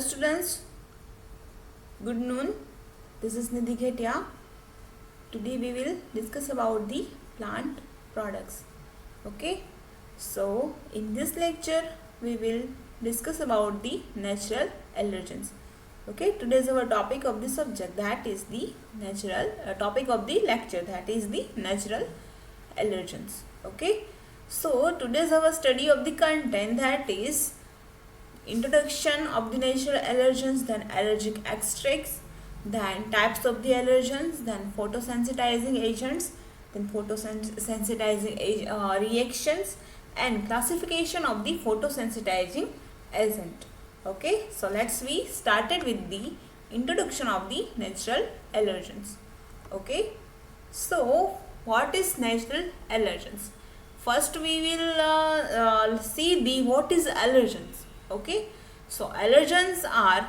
students, good noon. This is Nidhi Ghetia. Today we will discuss about the plant products. Okay, so in this lecture we will discuss about the natural allergens. Okay, today is our topic of the subject, that is the natural topic of the lecture, that is the natural allergens. Okay, so today is our study of the content, that is introduction of the natural allergens, then allergic extracts, then types of the allergens, then photosensitizing agents, then photosensitizing reactions, and classification of the photosensitizing agent. Okay, so let's we started with the introduction of the natural allergens. Okay, so what is natural allergens? First we will see the what is allergens. Okay, so allergens are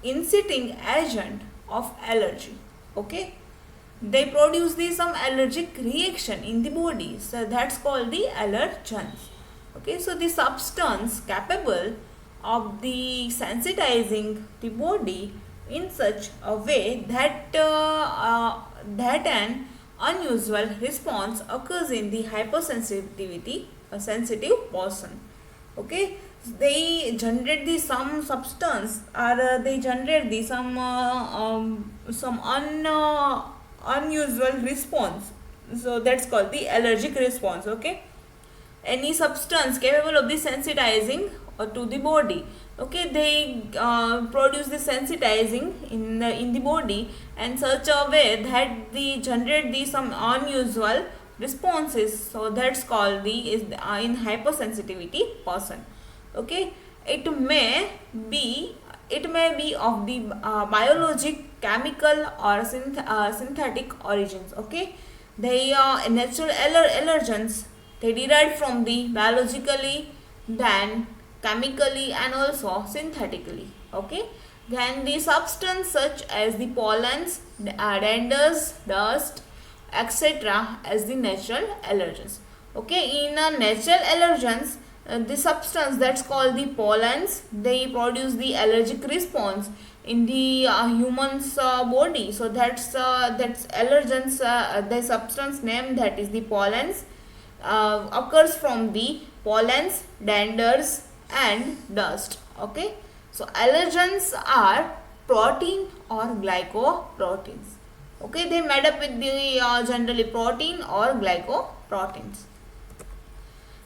inciting agent of allergy. Okay, they produce the some allergic reaction in the body, so that's called the allergens. Okay, so the substance capable of the sensitizing the body in such a way that that an unusual response occurs in the hypersensitivity a sensitive person. Okay, they generate the some substance, or they generate the some unusual response, so that's called the allergic response. Okay, any substance capable of the sensitizing to the body. Okay, they produce the sensitizing in the body and such a way that they generate the some unusual responses, so that's called the is in hypersensitivity person. Okay, it may be of the biologic, chemical, or synthetic origins. Okay, they are natural allergens, they derived from the biologically, then chemically, and also synthetically. Okay, then the substance such as the pollens, danders, dust, etc. as the natural allergens. Okay, in natural allergens, the substance that's called the pollens, they produce the allergic response in the human's body, so that's allergens. The substance name, that is the pollens, occurs from the pollens, danders, and dust. Okay, so allergens are protein or glycoproteins. Okay, they made up with the generally protein or glycoproteins.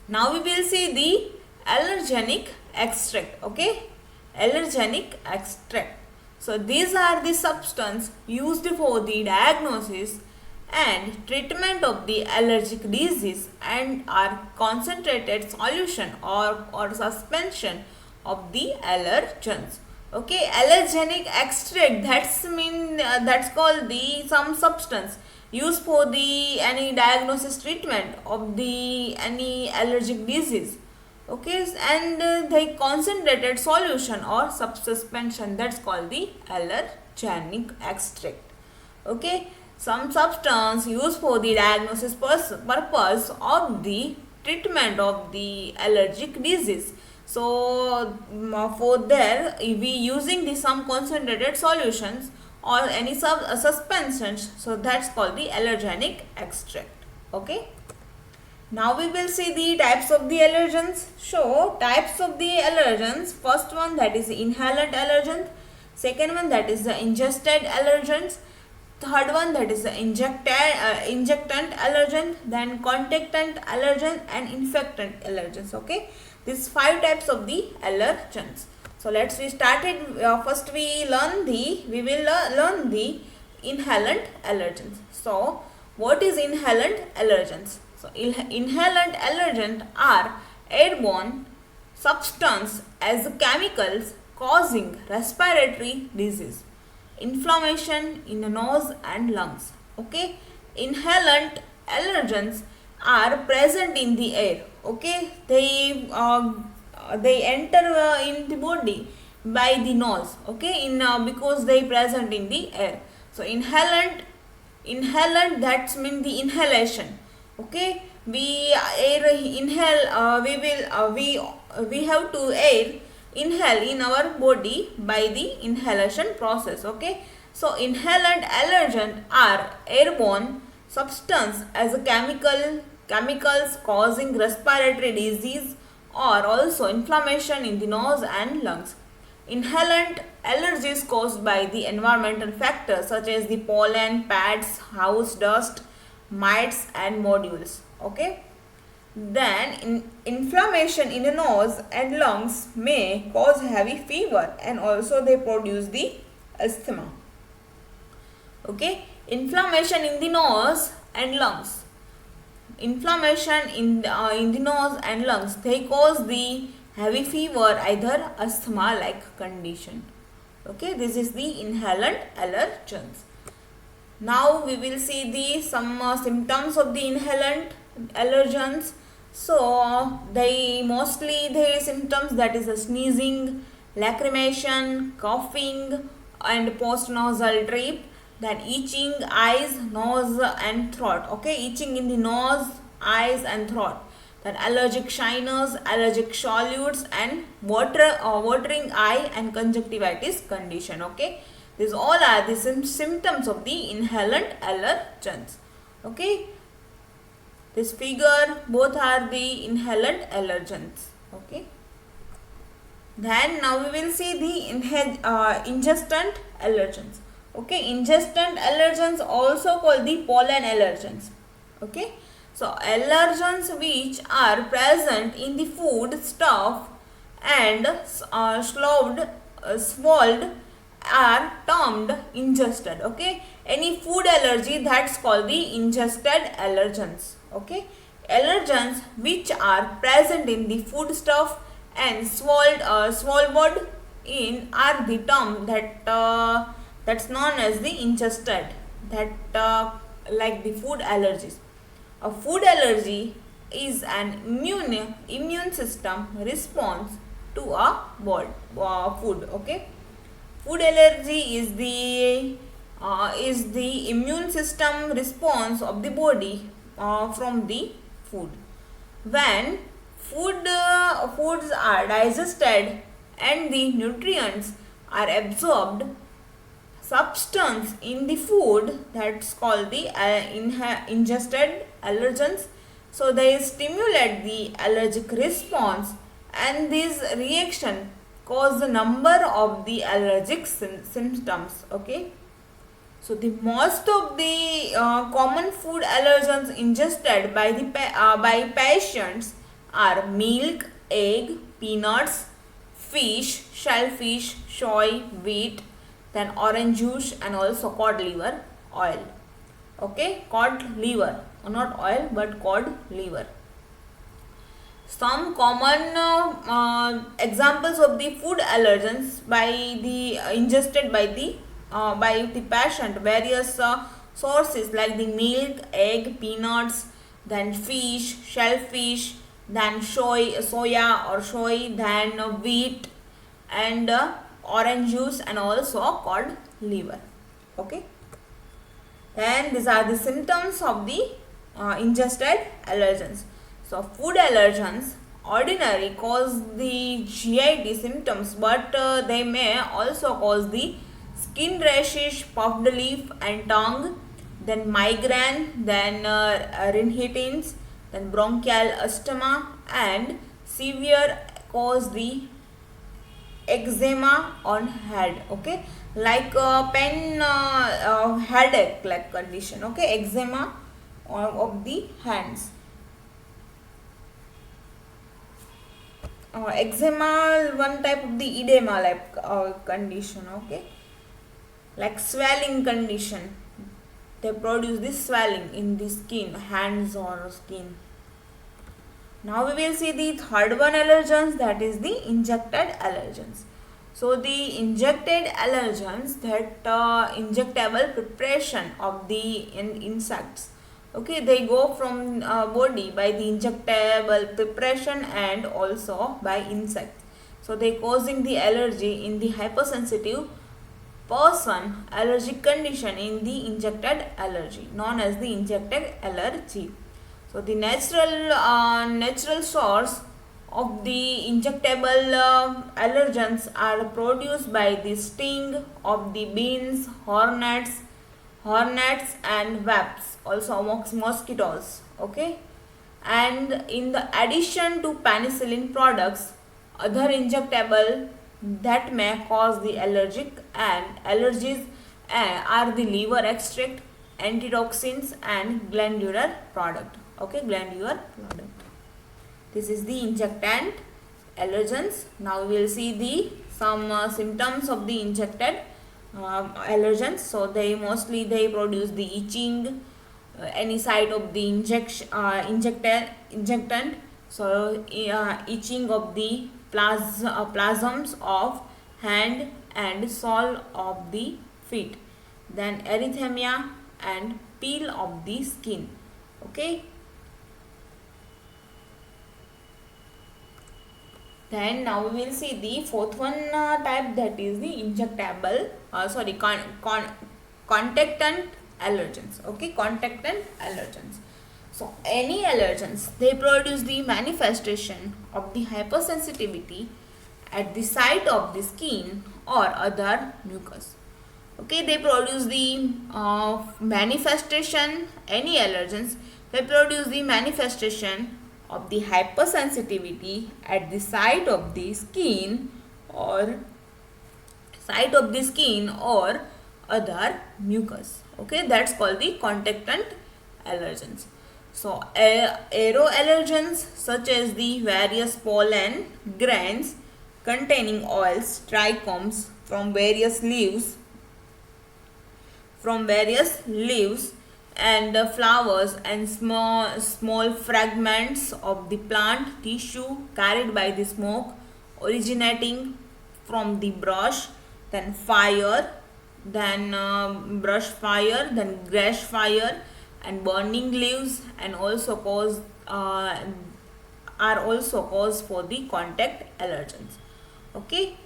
Now we will see the allergenic extract. Okay, allergenic extract. So these are the substance used for the diagnosis and treatment of the allergic disease and are concentrated solution or suspension of the allergens. Okay, allergenic extract, that's called the some substance used for the any diagnosis treatment of the any allergic disease. Okay, and they concentrated solution or suspension, that's called the allergenic extract. Okay, some substance used for the diagnosis purpose of the treatment of the allergic disease. So for there we using the some concentrated solutions or any suspensions, so that's called the allergenic extract. Okay, now we will see the types of the allergens. So types of the allergens, first one, that is inhalant allergens, second one, that is the ingested allergens, third one, that is the injectant allergen, then contactant allergen, and infectant allergens. Okay, these 5 types of the allergens. So let's we started first we will learn the inhalant allergens. So what is inhalant allergens? So inhalant allergens are airborne substance as chemicals causing respiratory disease, inflammation in the nose and lungs. Okay, inhalant allergens are present in the air. Okay, they enter in the body by the nose. Okay, in because they present in the air. So inhalant, that's mean the inhalation. Okay, we air inhale, we have to air inhale in our body by the inhalation process. Okay, so inhalant allergens are airborne substance as a chemicals causing respiratory disease or also inflammation in the nose and lungs. Inhalant allergies caused by the environmental factors such as the pollen, pads, house dust, mites and modules. Okay. Then inflammation in the nose and lungs may cause heavy fever and also they produce the asthma. Okay, inflammation in the nose and lungs. Inflammation in the nose and lungs, they cause the heavy fever, either asthma like condition. Okay, this is the inhalant allergens. Now we will see the some symptoms of the inhalant allergens. So they mostly the symptoms, that is a sneezing, lacrimation, coughing and post-nasal drip, then itching, eyes, nose and throat. Okay, itching in the nose, eyes and throat. Then allergic shyness, allergic solutes and watering eye and conjunctivitis condition. Okay, these all are the symptoms of the inhalant allergens. Okay, this figure, both are the inhalant allergens. Okay. Then now we will see the ingestant allergens. Okay, ingestant allergens also called the pollen allergens. Okay, so allergens which are present in the food stuff and swallowed are termed ingested. Okay, any food allergy, that's called the ingested allergens. Okay, allergens which are present in the food stuff and swallowed in are the term that's known as the ingested, that like the food allergies. A food allergy is an immune system response to a food. Okay, food allergy is the immune system response of the body from the food. When foods are digested and the nutrients are absorbed, substance in the food, that's called the ingested allergens. So they stimulate the allergic response and this reaction cause the number of the allergic symptoms. Okay, so the most of the common food allergens ingested by the by patients are milk, egg, peanuts, fish, shellfish, soy, wheat, then orange juice and also cod liver oil. Okay, cod liver, not oil but cod liver. Some common examples of the food allergens by the ingested by the patient, various sources like the milk, egg, peanuts, then fish, shellfish, then soya or soy, then wheat and orange juice and also cod liver. Okay, then these are the symptoms of the ingested allergens. So food allergens ordinarily cause the GIT symptoms, but they may also cause the skin rashes, puffed lip and tongue, then migraine, then rhinitis, then bronchial asthma and severe cause the eczema on head. Okay, like headache like condition. Okay, eczema of the hands. Eczema, one type of the edema like condition. Okay, like swelling condition, they produce this swelling in the skin, hands or skin. Now we will see the third one allergens, that is the injected allergens. So the injected allergens, that injectable preparation of the insects. Okay, they go from body by the injectable preparation and also by insects. So they causing the allergy in the hypersensitive person, allergic condition in the injected allergy, known as the injected allergy. So the natural source of the injectable allergens are produced by the sting of the bees, hornets and wasps, also amongst mosquitoes. Okay, and in the addition to penicillin products, other injectable that may cause the allergic and allergies are the liver extract, antitoxins and glandular product. Okay, glandular product. This is the injectant allergens. Now we will see the some symptoms of the injected allergens. So they produce the itching, any site of the injectant. So itching of the plasms of hand and sole of the feet. Then erythema and peel of the skin. Okay. Then now we will see the fourth one type, that is the injectable, contactant allergens. Okay, contactant allergens. So any allergens, they produce the manifestation of the hypersensitivity at the site of the skin or other mucus. Okay, they produce the manifestation, any allergens, they produce the manifestation of the hypersensitivity at the site of the skin or other mucus. Okay, that's called the contactant allergens. So aeroallergens such as the various pollen grains containing oils, trichomes from various leaves and flowers and small fragments of the plant tissue carried by the smoke originating from the brush, then fire, then brush fire, then grass fire and burning leaves, and also are also cause for the contact allergens. Okay,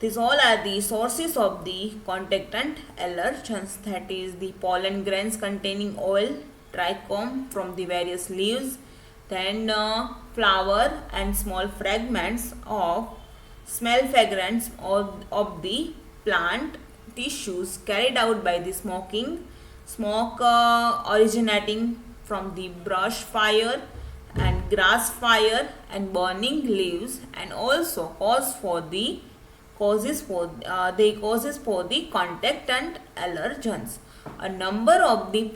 these all are the sources of the contactant allergens, that is the pollen grains containing oil, trichome from the various leaves, then flower and small fragments of smell fragrance of the plant tissues carried out by the smoke originating from the brush fire and grass fire and burning leaves, and also causes for the contactant allergens. Numbers of the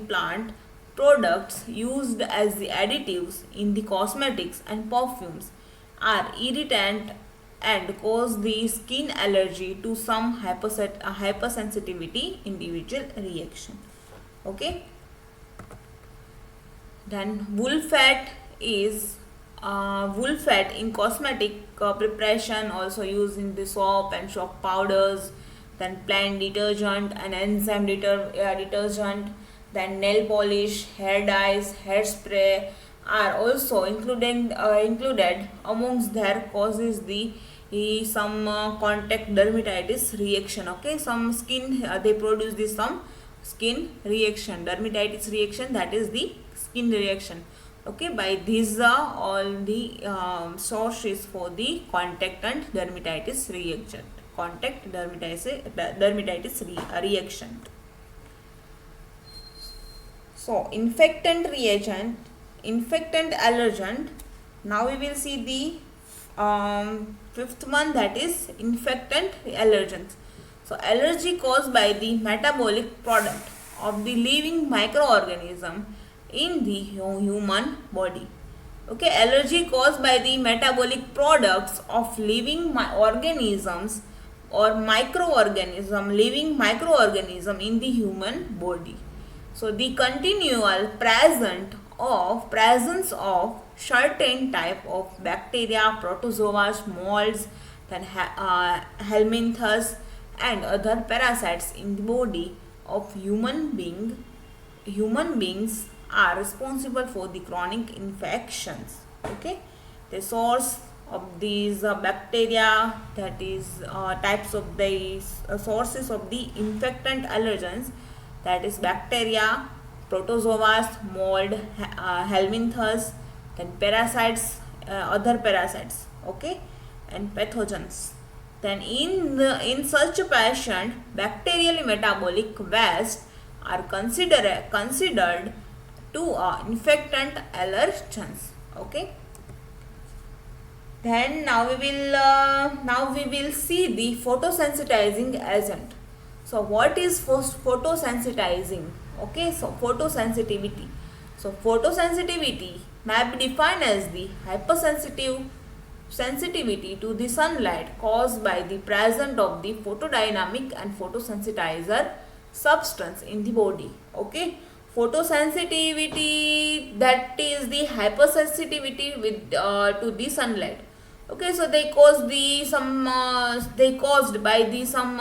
plant products used as the additives in the cosmetics and perfumes are irritant and cause the skin allergy to some hypersensitivity individual reaction. Okay. Then wool fat in cosmetic preparation, also used in the soap and soap powders, then plant detergent and enzyme detergent, then nail polish, hair dyes, hairspray are also included amongst their causes some contact dermatitis reaction. Okay, some skin they produce some skin reaction, dermatitis reaction, that is the skin reaction. Okay, by these are all the sources for the contactant dermatitis reaction, reaction. So infectant allergen. Now we will see the fifth one, that is infectant allergens. So allergy caused by the metabolic product of the living microorganism in the human body. Okay, allergy caused by the metabolic products of living organisms or living microorganism in the human body. So the continual presence of certain type of bacteria, protozoas, molds, then helminthes and other parasites in the body of human beings are responsible for the chronic infections. Okay, the source of these bacteria, that is types of the sources of the infectant allergens, that is bacteria, protozoas, mold, helminthes, then parasites, other parasites, okay, and pathogens. Then in such a patient, bacterial metabolic waste are considered to infectant allergens, okay. Then now we will see the photosensitizing agent. So what is photosensitizing? Okay, so photosensitivity. So photosensitivity may be defined as the hypersensitive sensitivity to the sunlight caused by the presence of the photodynamic and photosensitizer substance in the body. Okay, photosensitivity, that is the hypersensitivity with to the sunlight. Okay, so they cause the some they caused by the some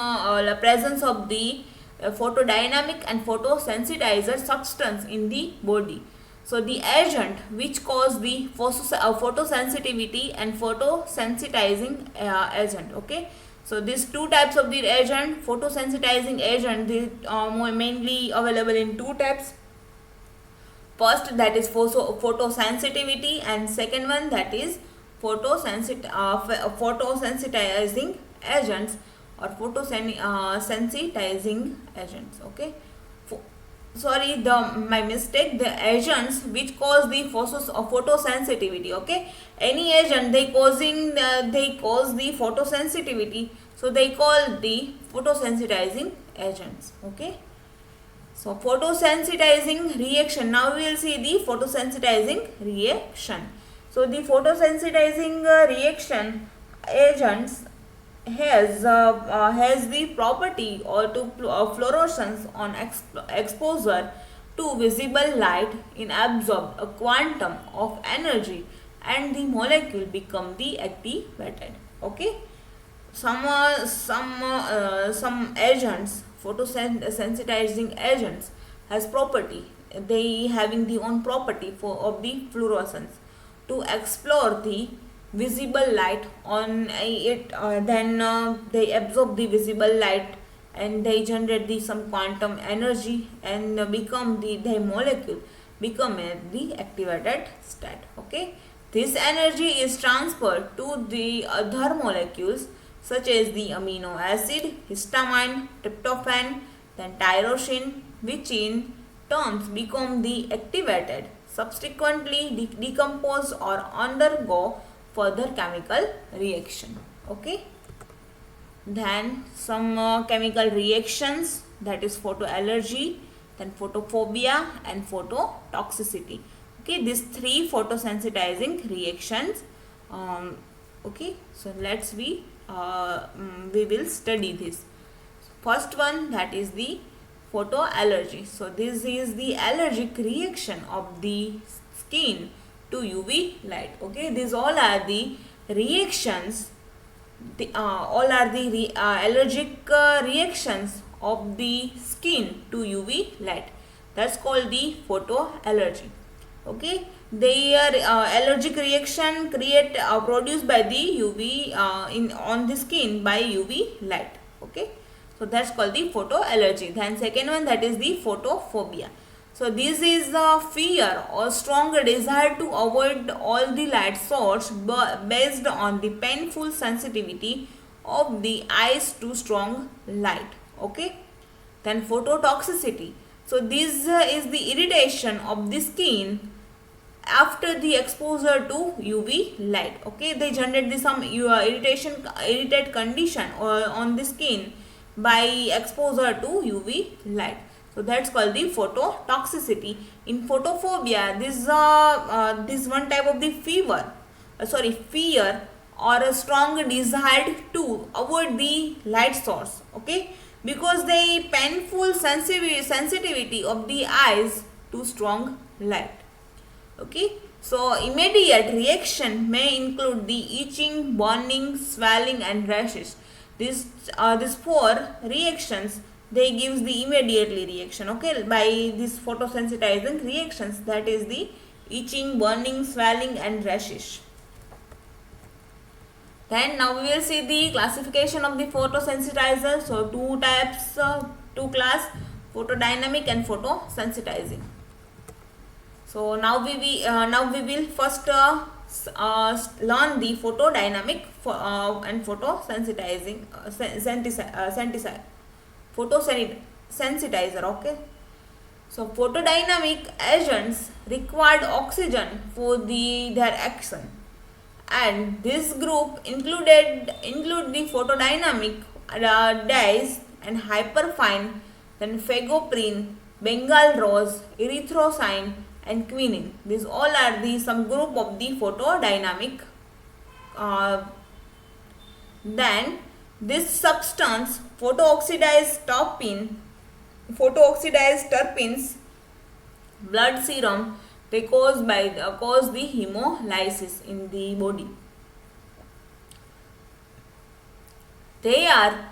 presence of the photodynamic and photosensitizer substance in the body. So the agent which cause the photosensitivity and photosensitizing agent. Okay, so these two types of the agent, photosensitizing agent, they are mainly available in two types. First, that is photosensitivity, and second one, that is photosensitizing agents or photosensitizing agents. Okay, sorry, my mistake, the agents which cause the photosensitivity. Okay, any agent they cause the photosensitivity, so they call the photosensitizing agents. Okay, so photosensitizing reaction, now we will see the photosensitizing reaction. So the photosensitizing reaction agents has the property or to fluorescence on exposure to visible light in absorb a quantum of energy and the molecule become the activated. Okay, some agents, photosensitizing agents, has property, they having the own property for of the fluorescence to explore the visible light on it, then they absorb the visible light and they generate the some quantum energy and become the molecule become the activated state. Okay, this energy is transferred to the other molecules such as the amino acid, histamine, tryptophan, then tyrosine, which in turns become the activated, subsequently decompose or undergo further chemical reaction. Okay, then some chemical reactions, that is photoallergy, then photophobia and phototoxicity. Okay, these three photosensitizing reactions. Okay, so we will study this. First one, that is the photoallergy. So this is the allergic reaction of the skin to UV light. Okay, these all are the reactions. All are the allergic reactions of the skin to UV light. That's called the photoallergy. Okay, their allergic reaction produced by the UV on the skin by UV light. Okay, so that's called the photoallergy. Then second one, that is the photophobia. So this is the fear or strong desire to avoid all the light source based on the painful sensitivity of the eyes to strong light. Okay, then phototoxicity. So this is the irritation of the skin after the exposure to UV light. Okay, they generate the some irritated condition on the skin by exposure to UV light. So that's called the phototoxicity. In photophobia, this one type of the fear or a strong desire to avoid the light source. Okay, because the painful sensitivity of the eyes to strong light. Okay, so immediate reaction may include the itching, burning, swelling and rashes. These four reactions, they gives the immediately reaction. Okay, by these photosensitizing reactions, that is the itching, burning, swelling and rashes. Then now we will see the classification of the photosensitizer. So two types, two class, photodynamic and photosensitizing. So now we will first learn the photodynamic and photosensitizing photosensitizer. Okay. So photodynamic agents required oxygen for their action, and this group include the photodynamic dyes and hyperfine, then phagoprine, Bengal rose, erythrocyan, and quinine. These all are the subgroup of the photodynamic. Uh, then this substance photooxidized terpenes, blood serum, they cause the hemolysis in the body. They are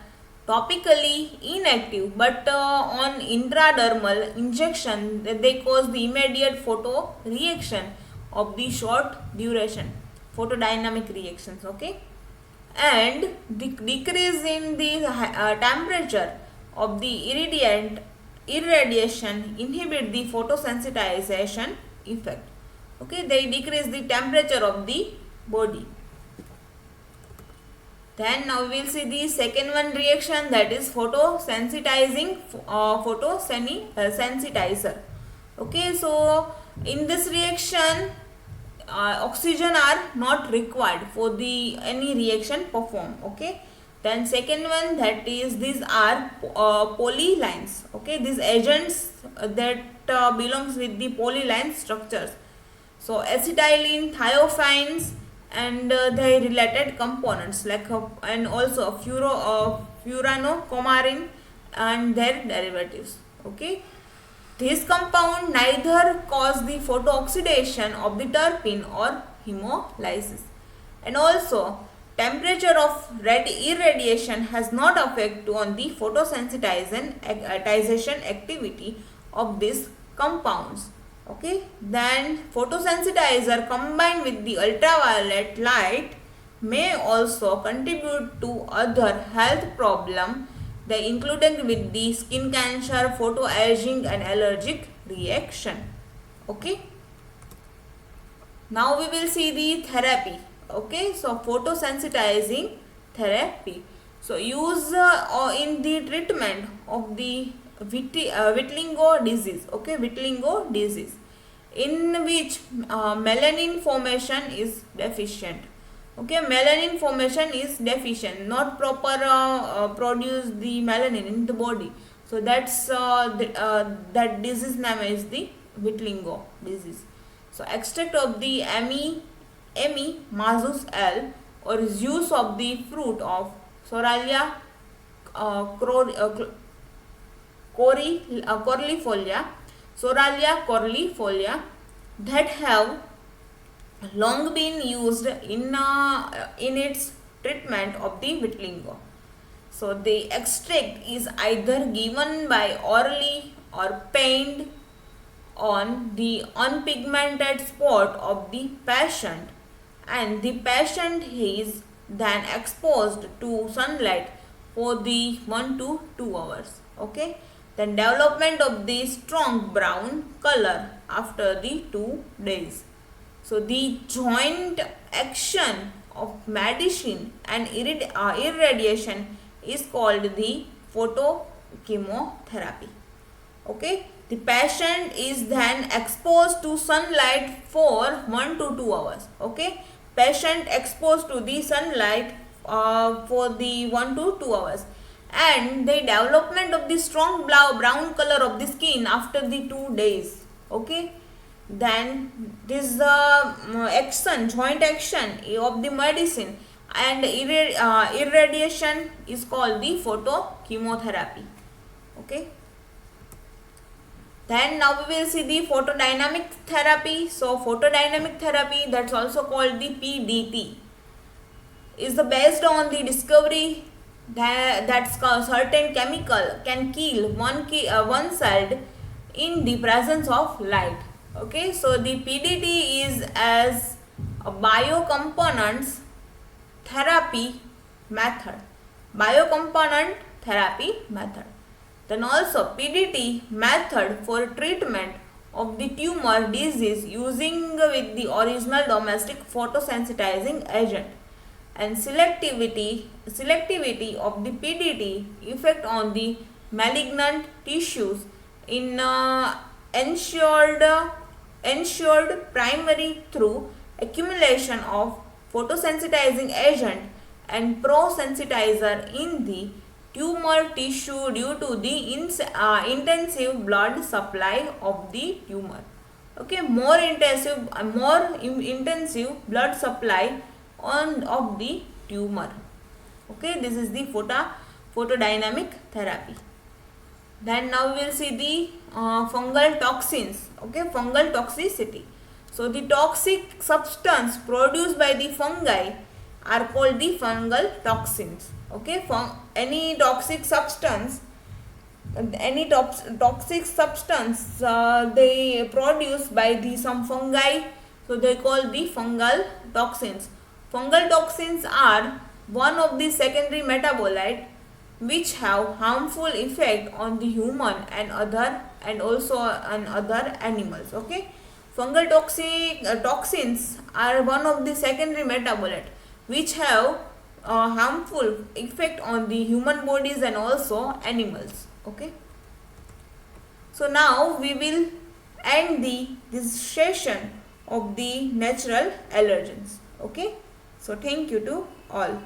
topically inactive, but on intradermal injection they cause the immediate photoreaction of the short duration photodynamic reactions. Okay. And the decrease in the temperature of the irradiation inhibit the photosensitization effect. Okay, they decrease the temperature of the body. Then now we will see the second one reaction, that is photosensitizing sensitizer. Okay, so in this reaction oxygen are not required for the any reaction perform. Okay. Then second one, that is these are polylines. Okay, these agents that belongs with the polyline structures. So acetylene, thiophines, and their related components like and also furanocomarin and their derivatives. Okay. This compound neither cause the photooxidation of the terpene or hemolysis. And also temperature of irradiation has not effect on the photosensitization activity of these compounds. Okay. Then photosensitizer combined with the ultraviolet light may also contribute to other health problem, they including with the skin cancer, photoaging, and allergic reaction. Okay. Now we will see the therapy. Okay, so photosensitizing therapy. So use in the treatment of the vitiligo disease. Okay, vitiligo disease, in which melanin formation is deficient. Okay, melanin formation is deficient, not proper produce the melanin in the body. So that's that disease name is the vitiligo disease. So extract of the Emi mazus L, or juice of the fruit of Soralia corlifolia, Soralia corlifolia, that have long been used in its treatment of the vitiligo. So the extract is either given by orally or pained on the unpigmented spot of the patient, and the patient is then exposed to sunlight for the 1 to 2 hours. Okay. Then development of the strong brown color after the 2 days. So the joint action of medicine and irradiation is called the photochemotherapy. Okay. The patient is then exposed to sunlight for 1 to 2 hours. Okay. Patient exposed to the sunlight for the 1 to 2 hours, and the development of the strong brown color of the skin after the 2 days. Okay. Then this action, joint action of the medicine and irradiation is called the photochemotherapy. Okay. Then now we will see the photodynamic therapy. So photodynamic therapy, that's also called the PDT, is based on the discovery that certain chemical can kill one cell in the presence of light. Okay, so the PDT is as a biocomponents therapy method. Biocomponent therapy method. Then also PDT method for treatment of the tumor disease using with the original domestic photosensitizing agent, and selectivity of the PDT effect on the malignant tissues in ensured primary through accumulation of photosensitizing agent and pro-sensitizer in the tumor tissue due to the intensive blood supply of the tumor. Okay, more intensive blood supply on of the tumor. Okay, this is the photodynamic therapy. Then now we will see the fungal toxins. Okay, fungal toxicity. So the toxic substance produced by the fungi are called the fungal toxins. Okay, any toxic substance, they produce by the some fungi, so they call the fungal toxins. Fungal toxins are one of the secondary metabolite which have harmful effect on the human and also on other animals. Okay, fungal toxins are one of the secondary metabolite which have harmful effect on the human bodies and also animals. Okay, so now we will end this session of the natural allergens. Okay, so thank you to all.